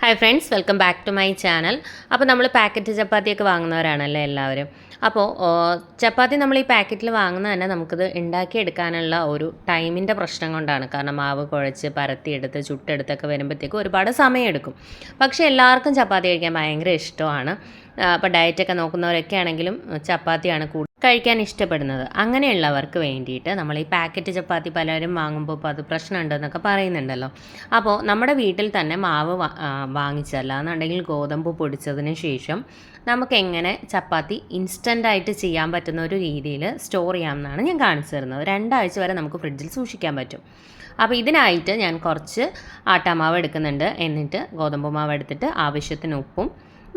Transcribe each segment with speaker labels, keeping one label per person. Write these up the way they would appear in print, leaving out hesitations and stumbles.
Speaker 1: Hi friends, welcome back to my channel. അപ്പോൾ നമ്മൾ packet ചപ്പാത്തിയൊക്കെ വാങ്ങുന്നവരാണല്ലേ എല്ലാവരും. അപ്പോൾ ചപ്പാത്തി നമ്മൾ ഈ പാക്കറ്റിൽ വാങ്ങുന്നത് തന്നെ നമുക്കിത് ഉണ്ടാക്കിയെടുക്കാനുള്ള ഒരു ടൈമിൻ്റെ പ്രശ്നം കൊണ്ടാണ്. കാരണം മാവ് കുഴച്ച് പരത്തിയെടുത്ത് ചുട്ടെടുത്തൊക്കെ വരുമ്പോഴത്തേക്കും ഒരുപാട് സമയമെടുക്കും. പക്ഷേ എല്ലാവർക്കും ചപ്പാത്തി കഴിക്കാൻ ഭയങ്കര ഇഷ്ടമാണ്. അപ്പോൾ ഡയറ്റൊക്കെ നോക്കുന്നവരൊക്കെ ആണെങ്കിലും ചപ്പാത്തിയാണ് കഴിക്കാൻ ഇഷ്ടപ്പെടുന്നത്. അങ്ങനെയുള്ളവർക്ക് വേണ്ടിയിട്ട് നമ്മൾ ഈ പാക്കറ്റ് ചപ്പാത്തി പലരും വാങ്ങുമ്പോൾ ഇപ്പോൾ അത് പ്രശ്നമുണ്ടെന്നൊക്കെ പറയുന്നുണ്ടല്ലോ. അപ്പോൾ നമ്മുടെ വീട്ടിൽ തന്നെ മാവ് വാങ്ങിച്ചല്ല എന്നുണ്ടെങ്കിൽ ഗോതമ്പ് പൊടിച്ചതിന് ശേഷം നമുക്ക് എങ്ങനെ ചപ്പാത്തി ഇൻസ്റ്റൻ്റായിട്ട് ചെയ്യാൻ പറ്റുന്ന ഒരു രീതിയിൽ സ്റ്റോർ ചെയ്യാമെന്നാണ് ഞാൻ കാണിച്ചു തരുന്നത്. 2 ആഴ്ച വരെ നമുക്ക് ഫ്രിഡ്ജിൽ സൂക്ഷിക്കാൻ പറ്റും. അപ്പോൾ ഇതിനായിട്ട് ഞാൻ കുറച്ച് ആട്ടാമാവ് എടുക്കുന്നുണ്ട്. എന്നിട്ട് ഗോതമ്പ് മാവ് എടുത്തിട്ട് ആവശ്യത്തിന് ഉപ്പും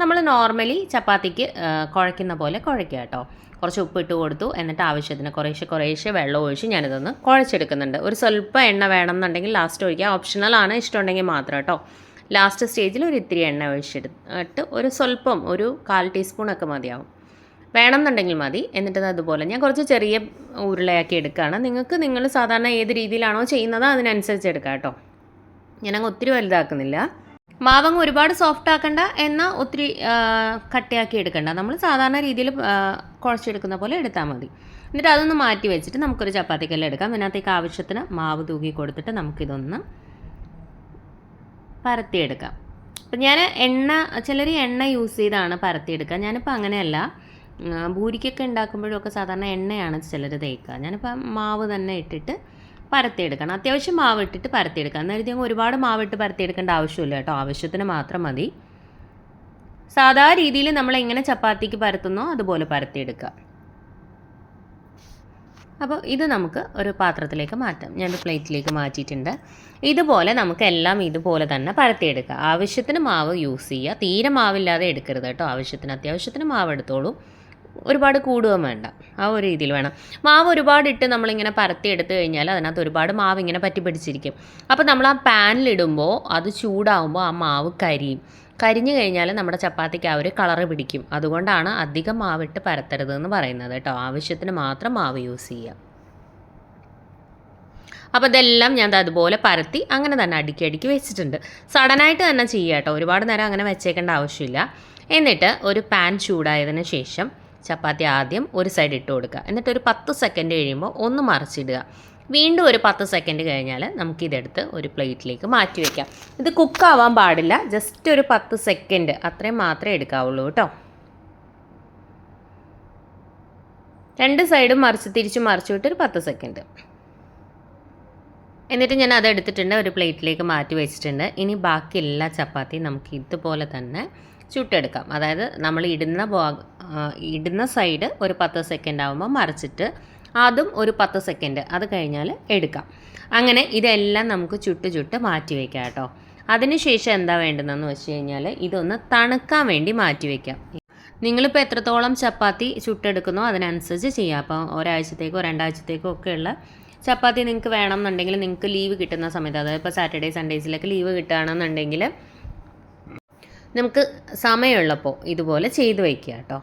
Speaker 1: നമ്മൾ നോർമലി ചപ്പാത്തിക്ക് കുഴയ്ക്കുന്ന പോലെ കുഴയ്ക്കുക കേട്ടോ. കുറച്ച് ഉപ്പിട്ട് കൊടുത്തു. എന്നിട്ട് ആവശ്യത്തിന് കുറേശ്ശെ വെള്ളം ഒഴിച്ച് ഞാനിതൊന്ന് കുഴച്ചെടുക്കുന്നുണ്ട്. ഒരു സ്വല്പം എണ്ണ വേണമെന്നുണ്ടെങ്കിൽ ലാസ്റ്റ് ഒഴിക്കുക, ഓപ്ഷണലാണ്, ഇഷ്ടമുണ്ടെങ്കിൽ മാത്രം കേട്ടോ. ലാസ്റ്റ് സ്റ്റേജിൽ ഒരു ഇത്തിരി എണ്ണ ഒഴിച്ചെടുത്തിട്ട് ഒരു സ്വല്പം ഒരു 1/4 ടീസ്പൂണൊക്കെ മതിയാവും, വേണമെന്നുണ്ടെങ്കിൽ മതി. എന്നിട്ട് അതുപോലെ ഞാൻ കുറച്ച് ചെറിയ ഉരുളയാക്കി എടുക്കുകയാണ്. നിങ്ങൾ സാധാരണ ഏത് രീതിയിലാണോ ചെയ്യുന്നത് അതിനനുസരിച്ച് എടുക്കാം കേട്ടോ. ഞാനങ്ങ് ഒത്തിരി വലുതാക്കുന്നില്ല. മാവങ്ങ് ഒരുപാട് സോഫ്റ്റ് ആക്കണ്ട, എന്നാൽ ഒത്തിരി കട്ടിയാക്കി എടുക്കണ്ട. നമ്മൾ സാധാരണ രീതിയിൽ കുഴച്ചെടുക്കുന്ന പോലെ എടുത്താൽ മതി. എന്നിട്ട് അതൊന്ന് മാറ്റി വെച്ചിട്ട് നമുക്കൊരു ചപ്പാത്തിക്കെല്ലാം എടുക്കാം. ഇതിനകത്തേക്ക് ആവശ്യത്തിന് മാവ് തൂക്കി കൊടുത്തിട്ട് നമുക്കിതൊന്ന് പരത്തിയെടുക്കാം. അപ്പം ഞാൻ ചിലർ എണ്ണ യൂസ് ചെയ്താണ് പരത്തിയെടുക്കുക. ഞാനിപ്പോൾ അങ്ങനെയല്ല. ഭൂരിക്കൊക്കെ ഉണ്ടാക്കുമ്പോഴൊക്കെ സാധാരണ എണ്ണയാണ് ചിലർ തേക്കുക. ഞാനിപ്പോൾ മാവ് തന്നെ ഇട്ടിട്ട് പരത്തിയെടുക്കണം. അത്യാവശ്യം മാവ് ഇട്ടിട്ട് പരത്തിയെടുക്കുക. എന്നാലും ഒരുപാട് മാവിട്ട് പരത്തിയെടുക്കേണ്ട ആവശ്യമില്ല കേട്ടോ, ആവശ്യത്തിന് മാത്രം മതി. സാധാ രീതിയിൽ നമ്മൾ എങ്ങനെ ചപ്പാത്തിക്ക് പരത്തുന്നോ അതുപോലെ പരത്തിയെടുക്കുക. അപ്പോൾ ഇത് നമുക്ക് ഒരു പാത്രത്തിലേക്ക് മാറ്റാം. ഞാനൊരു പ്ലേറ്റിലേക്ക് മാറ്റിയിട്ടുണ്ട്. ഇതുപോലെ നമുക്കെല്ലാം ഇതുപോലെ തന്നെ പരത്തിയെടുക്കുക. ആവശ്യത്തിന് മാവ് യൂസ് ചെയ്യുക, തീരെ മാവില്ലാതെ എടുക്കരുത് കേട്ടോ. അത്യാവശ്യത്തിന് മാവ് എടുത്തോളൂ, ഒരുപാട് കൂടുകയും വേണ്ട. ആ ഒരു രീതിയിൽ വേണം. മാവ് ഒരുപാട് ഇട്ട് നമ്മളിങ്ങനെ പരത്തി എടുത്തു കഴിഞ്ഞാൽ അതിനകത്ത് ഒരുപാട് മാവ് ഇങ്ങനെ പറ്റി പിടിച്ചിരിക്കും. അപ്പോൾ നമ്മൾ ആ പാനിലിടുമ്പോൾ അത് ചൂടാവുമ്പോൾ ആ മാവ് കരിഞ്ഞു കഴിഞ്ഞാൽ നമ്മുടെ ചപ്പാത്തിക്ക് ആ ഒരു കളറ് പിടിക്കും. അതുകൊണ്ടാണ് അധികം മാവിട്ട് പരത്തരുതെന്ന് പറയുന്നത് കേട്ടോ. ആവശ്യത്തിന് മാത്രം മാവ് യൂസ് ചെയ്യുക. അപ്പോൾ ഇതെല്ലാം ഞാൻ അതുപോലെ പരത്തി അങ്ങനെ തന്നെ അടുക്കി വെച്ചിട്ടുണ്ട്. സഡനായിട്ട് തന്നെ ചെയ്യുക കേട്ടോ, ഒരുപാട് നേരം അങ്ങനെ വെച്ചേക്കേണ്ട ആവശ്യമില്ല. എന്നിട്ട് ഒരു പാൻ ചൂടായതിന് ശേഷം ചപ്പാത്തി ആദ്യം ഒരു സൈഡ് ഇട്ട് കൊടുക്കുക. എന്നിട്ട് ഒരു 10 സെക്കൻഡ് കഴിയുമ്പോൾ ഒന്ന് മറിച്ചിടുക. വീണ്ടും ഒരു 10 സെക്കൻഡ് കഴിഞ്ഞാൽ നമുക്കിതെടുത്ത് ഒരു പ്ലേറ്റിലേക്ക് മാറ്റി വയ്ക്കാം. ഇത് കുക്കാവാൻ പാടില്ല, ജസ്റ്റ് ഒരു 10 സെക്കൻഡ് അത്രയും മാത്രമേ എടുക്കാവുള്ളൂ കേട്ടോ. 2 സൈഡും തിരിച്ച് മറിച്ച് വിട്ട് ഒരു 10 സെക്കൻഡ്. എന്നിട്ട് ഞാൻ അതെടുത്തിട്ടുണ്ട്, ഒരു പ്ലേറ്റിലേക്ക് മാറ്റി വെച്ചിട്ടുണ്ട്. ഇനി ബാക്കി എല്ലാ ചപ്പാത്തിയും നമുക്ക് ഇതുപോലെ തന്നെ ചുട്ടെടുക്കാം. അതായത് നമ്മൾ ഇടുന്ന സൈഡ് ഒരു 10 സെക്കൻഡ് ആകുമ്പോൾ മറിച്ചിട്ട് അതും ഒരു 10 സെക്കൻഡ്, അത് കഴിഞ്ഞാൽ എടുക്കാം. അങ്ങനെ ഇതെല്ലാം നമുക്ക് ചുട്ട് മാറ്റി വയ്ക്കാം കേട്ടോ. അതിനുശേഷം എന്താ വേണ്ടതെന്ന് വെച്ച് കഴിഞ്ഞാൽ ഇതൊന്ന് തണുക്കാൻ വേണ്ടി മാറ്റി വയ്ക്കാം. നിങ്ങളിപ്പോൾ എത്രത്തോളം ചപ്പാത്തി ചുട്ടെടുക്കുന്നോ അതിനനുസരിച്ച് ചെയ്യാം. അപ്പോൾ ഒരാഴ്ചത്തേക്കോ 2 ആഴ്ചത്തേക്കോ ഒക്കെയുള്ള ചപ്പാത്തി നിങ്ങൾക്ക് വേണമെന്നുണ്ടെങ്കിൽ, നിങ്ങൾക്ക് ലീവ് കിട്ടുന്ന സമയത്ത്, അതായത് ഇപ്പോൾ സാറ്റർഡേ സൺഡേസിലൊക്കെ ലീവ് കിട്ടുകയാണെന്നുണ്ടെങ്കിൽ നമുക്ക് സമയമുള്ളപ്പോൾ ഇതുപോലെ ചെയ്ത് വയ്ക്കുക കേട്ടോ.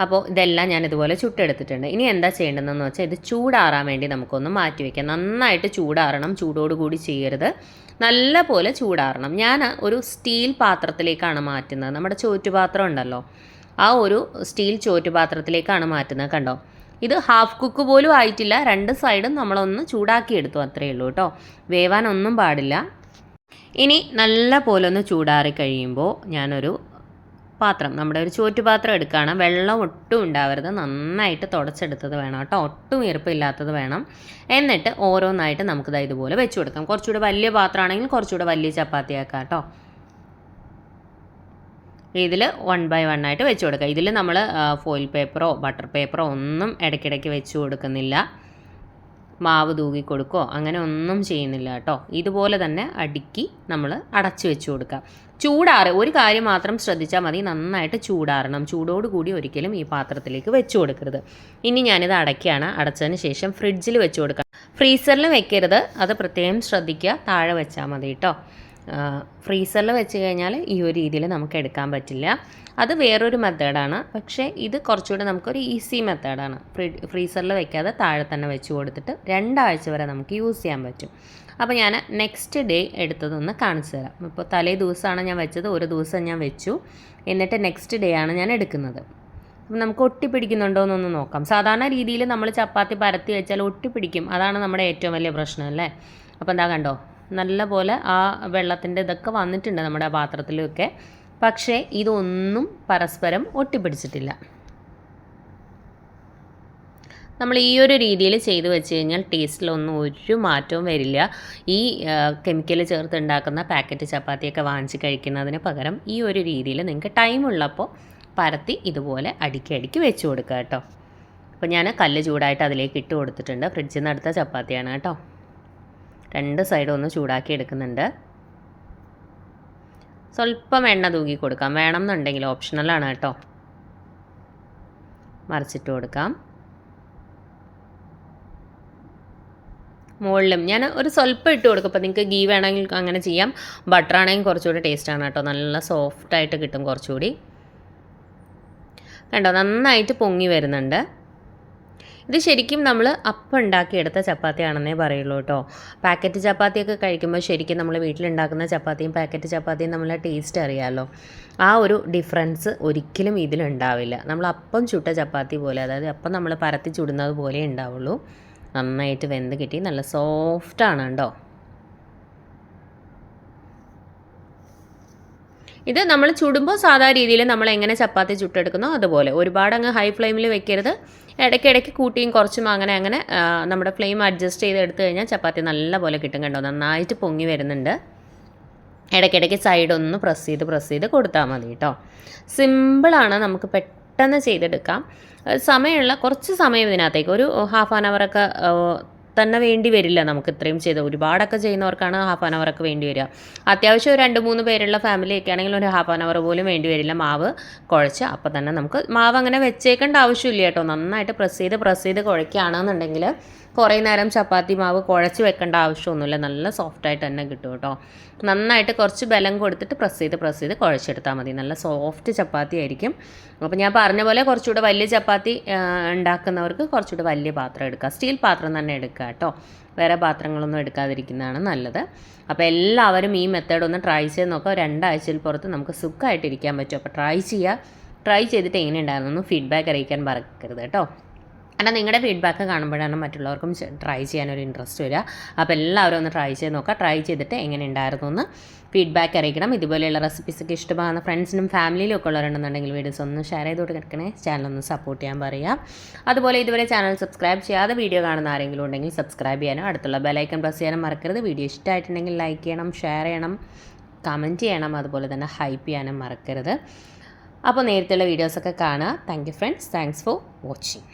Speaker 1: അപ്പോൾ ഇതെല്ലാം ഞാൻ ഇതുപോലെ ചുട്ടെടുത്തിട്ടുണ്ട്. ഇനി എന്താ ചെയ്യേണ്ടതെന്ന് വെച്ചാൽ ഇത് ചൂടാറാൻ വേണ്ടി നമുക്കൊന്ന് മാറ്റി വയ്ക്കാം. നന്നായിട്ട് ചൂടാറണം, ചൂടോടുകൂടി ചെയ്യരുത്, നല്ല പോലെ ചൂടാറണം. ഞാൻ ഒരു സ്റ്റീൽ പാത്രത്തിലേക്കാണ് മാറ്റുന്നത്. നമ്മുടെ ചോറ്റുപാത്രം ഉണ്ടല്ലോ, ആ ഒരു സ്റ്റീൽ ചോറ്റുപാത്രത്തിലേക്കാണ് മാറ്റുന്നത്. കണ്ടോ, ഇത് ഹാഫ് കുക്ക് പോലും ആയിട്ടില്ല. 2 സൈഡും നമ്മളൊന്ന് ചൂടാക്കിയെടുത്തു, അത്രയേ ഉള്ളൂ കേട്ടോ. വേവാനൊന്നും പാടില്ല. ഇനി നല്ല പോലെ ഒന്ന് ചൂടാറി കഴിയുമ്പോൾ ഞാനൊരു പാത്രം, നമ്മുടെ ഒരു ചോറ്റുപാത്രം എടുക്കുകയാണ്. വെള്ളം ഒട്ടും ഉണ്ടാവരുത്, നന്നായിട്ട് തുടച്ചെടുത്തത് വേണം കേട്ടോ, ഒട്ടും ഈർപ്പമില്ലാത്തത് വേണം. എന്നിട്ട് ഓരോന്നായിട്ട് നമുക്കിത് ഇതുപോലെ വെച്ച് കൊടുക്കാം. കുറച്ചുകൂടെ വലിയ പാത്രമാണെങ്കിൽ കുറച്ചുകൂടെ വലിയ ചപ്പാത്തി ആക്കാം കേട്ടോ. ഇതിൽ 1 ബൈ 1 ആയിട്ട് വെച്ച് കൊടുക്കുക. ഇതിൽ നമ്മൾ ഫോയിൽ പേപ്പറോ ബട്ടർ പേപ്പറോ ഒന്നും ഇടയ്ക്കിടയ്ക്ക് വെച്ച് കൊടുക്കുന്നില്ല, മാവ് തൂക്കി കൊടുക്കുകയോ അങ്ങനെ ഒന്നും ചെയ്യുന്നില്ല കേട്ടോ. ഇതുപോലെ തന്നെ അടുക്കി നമ്മൾ അടച്ചു വെച്ച് കൊടുക്കുക. ഒരു കാര്യം മാത്രം ശ്രദ്ധിച്ചാൽ മതി, നന്നായിട്ട് ചൂടാറണം. ചൂടോടുകൂടി ഒരിക്കലും ഈ പാത്രത്തിലേക്ക് വെച്ച് കൊടുക്കരുത്. ഇനി ഞാനിത് അടയ്ക്കുകയാണ്. അടച്ചതിന് ശേഷം ഫ്രിഡ്ജിൽ വെച്ച് കൊടുക്കാം. ഫ്രീസറിൽ വെക്കരുത്, അത് പ്രത്യേകം ശ്രദ്ധിക്കുക. താഴെ വെച്ചാൽ മതി കേട്ടോ. ഫ്രീസറിൽ വെച്ച് കഴിഞ്ഞാൽ ഈ ഒരു രീതിയിൽ നമുക്ക് എടുക്കാൻ പറ്റില്ല. അത് വേറൊരു മെത്തേഡാണ്. പക്ഷേ ഇത് കുറച്ചുകൂടെ നമുക്കൊരു ഈസി മെത്തേഡാണ്. ഫ്രീസറിൽ വെക്കാതെ താഴെ തന്നെ വെച്ച് കൊടുത്തിട്ട് 2 ആഴ്ച വരെ നമുക്ക് യൂസ് ചെയ്യാൻ പറ്റും. അപ്പോൾ ഞാൻ നെക്സ്റ്റ് ഡേ എടുത്തതൊന്ന് കാണിച്ചു തരാം. ഇപ്പോൾ തലേ ദിവസമാണ് ഞാൻ വെച്ചത്, ഒരു ദിവസം ഞാൻ വെച്ചു, എന്നിട്ട് നെക്സ്റ്റ് ഡേ ആണ് ഞാൻ എടുക്കുന്നത്. അപ്പം നമുക്ക് ഒട്ടിപ്പിടിക്കുന്നുണ്ടോ എന്നൊന്ന് നോക്കാം. സാധാരണ രീതിയിൽ നമ്മൾ ചപ്പാത്തി പരത്തി വെച്ചാൽ ഒട്ടിപ്പിടിക്കും, അതാണ് നമ്മുടെ ഏറ്റവും വലിയ പ്രശ്നം അല്ലേ. അപ്പോൾ എന്താ കണ്ടോ, നല്ല പോലെ ആ വെള്ളത്തിൻ്റെ ഇതൊക്കെ വന്നിട്ടുണ്ട് നമ്മുടെ പാത്രത്തിലൊക്കെ, പക്ഷേ ഇതൊന്നും പരസ്പരം ഒട്ടിപ്പിടിച്ചിട്ടില്ല. നമ്മൾ ഈ ഒരു രീതിയിൽ ചെയ്ത് വെച്ച് കഴിഞ്ഞാൽ ടേസ്റ്റിലൊന്നും ഒരു മാറ്റവും വരില്ല. ഈ കെമിക്കൽ ചേർത്ത് ഉണ്ടാക്കുന്ന പാക്കറ്റ് ചപ്പാത്തിയൊക്കെ വാങ്ങിച്ച് കഴിക്കുന്നതിന് പകരം ഈ ഒരു രീതിയിൽ നിങ്ങൾക്ക് ടൈമുള്ളപ്പോൾ പരത്തി ഇതുപോലെ അടുക്കി വെച്ച് കൊടുക്കുക കേട്ടോ. അപ്പോൾ ഞാൻ കല്ല് ചൂടായിട്ട് അതിലേക്ക് ഇട്ട് കൊടുത്തിട്ടുണ്ട്. ഫ്രിഡ്ജിൽ നിന്ന് എടുത്ത ചപ്പാത്തിയാണ് കേട്ടോ. 2 സൈഡും ഒന്ന് ചൂടാക്കി എടുക്കുന്നുണ്ട്. സ്വല്പം എണ്ണ തൂക്കി കൊടുക്കാം, വേണം എന്നുണ്ടെങ്കിൽ ഓപ്ഷണലാണ് കേട്ടോ. മറിച്ചിട്ട് കൊടുക്കാം. മുകളിലും ഞാൻ ഒരു സ്വല്പം ഇട്ട് കൊടുക്കും. അപ്പോൾ നിങ്ങൾക്ക് ഗീ വേണമെങ്കിൽ അങ്ങനെ ചെയ്യാം, ബട്ടർ ആണെങ്കിൽ കുറച്ചുകൂടി ടേസ്റ്റാണ് കേട്ടോ, നല്ല സോഫ്റ്റായിട്ട് കിട്ടും കുറച്ചുകൂടി. കണ്ടോ, നന്നായിട്ട് പൊങ്ങി വരുന്നുണ്ട്. ഇത് ശരിക്കും നമ്മൾ അപ്പം ഉണ്ടാക്കിയെടുത്ത ചപ്പാത്തിയാണെന്നേ പറയുള്ളൂ കേട്ടോ. പാക്കറ്റ് ചപ്പാത്തിയൊക്കെ കഴിക്കുമ്പോൾ ശരിക്കും നമ്മൾ വീട്ടിലുണ്ടാക്കുന്ന ചപ്പാത്തിയും പാക്കറ്റ് ചപ്പാത്തിയും നമ്മളെ ടേസ്റ്റ് അറിയാമല്ലോ, ആ ഒരു ഡിഫറൻസ് ഒരിക്കലും ഇതിലുണ്ടാവില്ല. നമ്മൾ അപ്പം ചുട്ട ചപ്പാത്തി പോലെ, അതായത് അപ്പം നമ്മൾ പരത്തി ചുടുന്നത് പോലെ ഉണ്ടാവുള്ളൂ. നന്നായിട്ട് വെന്ത് കിട്ടി, നല്ല സോഫ്റ്റാണ് കേട്ടോ. ഇത് നമ്മൾ ചുടുമ്പോൾ സാധാ രീതിയിൽ നമ്മൾ എങ്ങനെ ചപ്പാത്തി ചുട്ടെടുക്കുന്നോ അതുപോലെ, ഒരുപാട് അങ്ങ് ഹൈ ഫ്ലെയിമിൽ വെക്കരുത്. ഇടയ്ക്കിടയ്ക്ക് കൂട്ടിയും കുറച്ചും അങ്ങനെ നമ്മുടെ ഫ്ലെയിം അഡ്ജസ്റ്റ് ചെയ്ത് എടുത്തു കഴിഞ്ഞാൽ ചപ്പാത്തി നല്ല പോലെ കിട്ടും. കണ്ടോ, നന്നായിട്ട് പൊങ്ങി വരുന്നുണ്ട്. ഇടയ്ക്കിടയ്ക്ക് സൈഡൊന്ന് പ്രസ് ചെയ്ത് കൊടുത്താൽ മതി കേട്ടോ. സിമ്പിളാണ്, നമുക്ക് പെട്ടെന്ന് ചെയ്തെടുക്കാം. സമയമുള്ള കുറച്ച് സമയം ഇതിനകത്തേക്ക് ഒരു ഹാഫ് ആൻ അവറൊക്കെ തന്നെ വേണ്ടി വരില്ല. നമുക്ക് ഇത്രയും ചെയ്ത് ഒരുപാടൊക്കെ ചെയ്യുന്നവർക്കാണ് ഹാഫ് ആൻ അവറൊക്കെ വേണ്ടി വരിക. അത്യാവശ്യം ഒരു 2-3 പേരുള്ള ഫാമിലിയൊക്കെ ആണെങ്കിൽ ഒരു ഹാഫ് ആൻ അവർ പോലും വേണ്ടി വരില്ല. മാവ് കുഴച്ച് അപ്പോൾ തന്നെ നമുക്ക് മാവ് അങ്ങനെ വെച്ചേക്കേണ്ട ആവശ്യമില്ല കേട്ടോ. നന്നായിട്ട് പ്രസ് ചെയ്ത് കുഴയ്ക്കുകയാണെന്നുണ്ടെങ്കിൽ കുറേ നേരം ചപ്പാത്തി മാവ് കുഴച്ച് വെക്കേണ്ട ആവശ്യമൊന്നുമില്ല, നല്ല സോഫ്റ്റായിട്ട് തന്നെ കിട്ടും കേട്ടോ. നന്നായിട്ട് കുറച്ച് ബലം കൊടുത്തിട്ട് പ്രസ് ചെയ്ത് കുഴച്ചെടുത്താൽ മതി, നല്ല സോഫ്റ്റ് ചപ്പാത്തി ആയിരിക്കും. അപ്പോൾ ഞാൻ പറഞ്ഞ പോലെ കുറച്ചുകൂടെ വലിയ ചപ്പാത്തി ഉണ്ടാക്കുന്നവർക്ക് കുറച്ചുകൂടെ വലിയ പാത്രം എടുക്കുക, സ്റ്റീൽ പാത്രം തന്നെ എടുക്കുക കേട്ടോ, വേറെ പാത്രങ്ങളൊന്നും എടുക്കാതിരിക്കുന്നതാണ് നല്ലത്. അപ്പോൾ എല്ലാവരും ഈ മെത്തേഡ് ഒന്ന് ട്രൈ ചെയ്ത് നോക്കുക. 2 ആഴ്ചയിൽ പുറത്ത് നമുക്ക് സുഖമായിട്ടിരിക്കാൻ പറ്റും. അപ്പോൾ ട്രൈ ചെയ്തിട്ട് എങ്ങനെ ഉണ്ടായിരുന്നു ഫീഡ്ബാക്ക് അറിയിക്കാൻ മറക്കരുത് കേട്ടോ. കാരണം നിങ്ങളുടെ ഫീഡ്ബാക്ക് കാണുമ്പോഴാണ് മറ്റുള്ളവർക്കും ട്രൈ ചെയ്യാനൊരു ഇൻട്രസ്റ്റ് വരിക. അപ്പോൾ എല്ലാവരും ഒന്ന് ട്രൈ ചെയ്ത് നോക്കുക. ട്രൈ ചെയ്തിട്ട് എങ്ങനെ ഉണ്ടായിരുന്നു എന്ന് ഫീഡ്ബാക്ക് അറിയിക്കണം. ഇതുപോലെയുള്ള റെസിപ്പീസൊക്കെ ഇഷ്ടമാകുന്ന ഫ്രണ്ട്സിനും ഫാമിലിയിലും ഒക്കെ ഉള്ളവരുണ്ടെന്നുണ്ടെങ്കിൽ വീഡിയോസ് ഒന്ന് ഷെയർ ചെയ്ത് കൊടുക്കണേ, ചാനലൊന്ന് സപ്പോർട്ട് ചെയ്യാൻ പറയുക. അതുപോലെ ഇതുവരെ ചാനൽ സബ്സ്ക്രൈബ് ചെയ്യാതെ വീഡിയോ കാണുന്ന ആരെങ്കിലും ഉണ്ടെങ്കിൽ സബ്സ്ക്രൈബ് ചെയ്യാനും അടുത്തുള്ള ബെലൈക്കൺ പ്രസ് ചെയ്യാനും മറക്കരുത്. വീഡിയോ ഇഷ്ടമായിട്ടുണ്ടെങ്കിൽ ലൈക്ക് ചെയ്യണം, ഷെയർ ചെയ്യണം, കമൻറ്റ് ചെയ്യണം, അതുപോലെ തന്നെ ഹൈപ്പ് ചെയ്യാനും മറക്കരുത്. അപ്പോൾ നേരത്തെയുള്ള വീഡിയോസൊക്കെ കാണുക. Thank you friends, thanks for watching.